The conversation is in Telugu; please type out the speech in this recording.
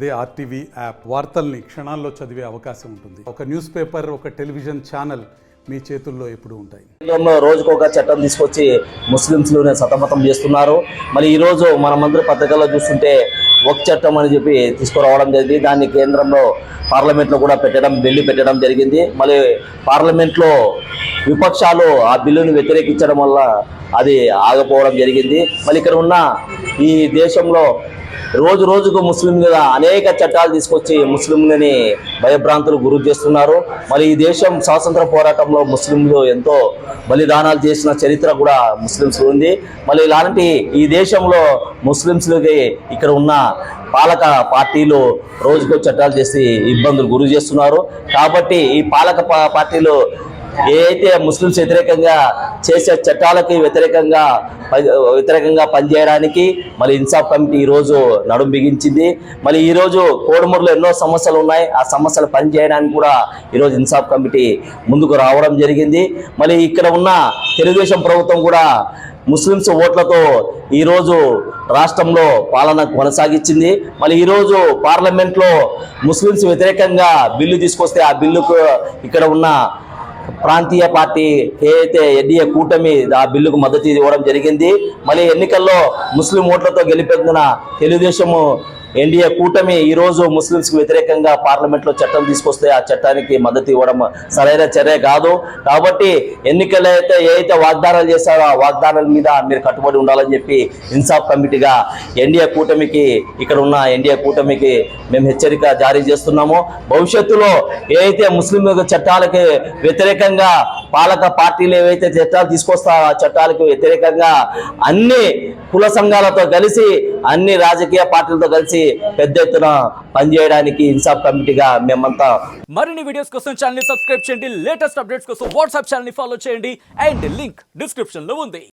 అదే ఆర్టీవీ యాప్ వార్తల్ని క్షణాల్లో చదివే అవకాశం ఉంటుంది. ఒక న్యూస్ పేపర్, ఒక టెలివిజన్ ఛానల్ మీ చేతుల్లో ఎప్పుడూ ఉంటాయి. రోజుకు ఒక చట్టం తీసుకొచ్చి ముస్లింస్లోనే సతమతం చేస్తున్నారు. మరి ఈరోజు మనమందరూ పత్రికల్లో చూస్తుంటే ఒక చట్టం అని చెప్పి తీసుకురావడం జరిగింది. దాన్ని కేంద్రంలో పార్లమెంట్లో కూడా బిల్లు పెట్టడం జరిగింది. మళ్ళీ పార్లమెంట్లో విపక్షాలు ఆ బిల్లును వ్యతిరేకించడం వల్ల అది ఆగిపోవడం జరిగింది. మళ్ళీ ఇక్కడ ఉన్న ఈ దేశంలో రోజు రోజుకు ముస్లిం మీద అనేక చట్టాలు తీసుకొచ్చి ముస్లింలని భయభ్రాంతులు గురి చేస్తున్నారు. మరి ఈ దేశం స్వాతంత్ర పోరాటంలో ముస్లింలు ఎంతో బలిదానాలు చేసిన చరిత్ర కూడా ముస్లింస్ ఉంది. మళ్ళీ ఇలాంటి ఈ దేశంలో ముస్లింస్లకి ఇక్కడ ఉన్న పాలక పార్టీలు రోజుకో చట్టాలు చేసి ఇబ్బందులు గురి చేస్తున్నారు. కాబట్టి ఈ పాలక పార్టీలు ఏదైతే ముస్లింస్ వ్యతిరేకంగా చేసే చట్టాలకి వ్యతిరేకంగా పనిచేయడానికి మళ్ళీ ఇన్సాఫ్ కమిటీ ఈరోజు నడుం బిగించింది. మళ్ళీ ఈరోజు కోడుమూరులో ఎన్నో సమస్యలు ఉన్నాయి. ఆ సమస్యలు పనిచేయడానికి కూడా ఈరోజు ఇన్సాఫ్ కమిటీ ముందుకు రావడం జరిగింది. మళ్ళీ ఇక్కడ ఉన్న తెలుగుదేశం ప్రభుత్వం కూడా ముస్లింస్ ఓట్లతో ఈరోజు రాష్ట్రంలో పాలన కొనసాగించింది. మళ్ళీ ఈరోజు పార్లమెంట్లో ముస్లింస్ వ్యతిరేకంగా బిల్లు తీసుకొస్తే ఆ బిల్లుకు ఇక్కడ ఉన్న ప్రాంతీయ పార్టీ ఏదైతే ఎన్డీఏ కూటమి ఆ బిల్లుకు మద్దతు ఇవ్వడం జరిగింది. మళ్ళీ ఎన్నికల్లో ముస్లిం ఓట్లతో గెలిపొందిన తెలుగుదేశము ఎన్డీఏ కూటమి ఈరోజు ముస్లింస్కి వ్యతిరేకంగా పార్లమెంట్లో చట్టం తీసుకొస్తే ఆ చట్టానికి మద్దతు ఇవ్వడం సరైన చర్య కాదు. కాబట్టి ఎన్నికలు ఏదైతే వాగ్దానాలు చేశారో ఆ వాగ్దానాల మీద మీరు కట్టుబడి ఉండాలని చెప్పి ఇన్సాఫ్ కమిటీగా ఎన్డీఏ కూటమికి ఇక్కడ ఉన్న ఎన్డీఏ కూటమికి మేము హెచ్చరిక జారీ చేస్తున్నాము. భవిష్యత్తులో ఏదైతే ముస్లిం చట్టాలకి వ్యతిరేకంగా పాలక పార్టీలు ఏవైతే చట్టాలు తీసుకొస్తారో ఆ చట్టాలకు వ్యతిరేకంగా అన్ని కుల సంఘాలతో కలిసి అన్ని రాజకీయ పార్టీలతో కలిసి పెద్ద ఎత్తున పనిచేయడానికి ఇన్సాఫ్ కమిటీగా మేమంతా మరిన్ని వీడియోస్ కోసం ఛానల్ ని సబ్స్క్రైబ్ చేయండి. లేటెస్ట్ అప్డేట్స్ కోసం వాట్సాప్ ఛానల్ ని ఫాలో చేయండి. అండ్ లింక్ డిస్క్రిప్షన్ లో ఉంది.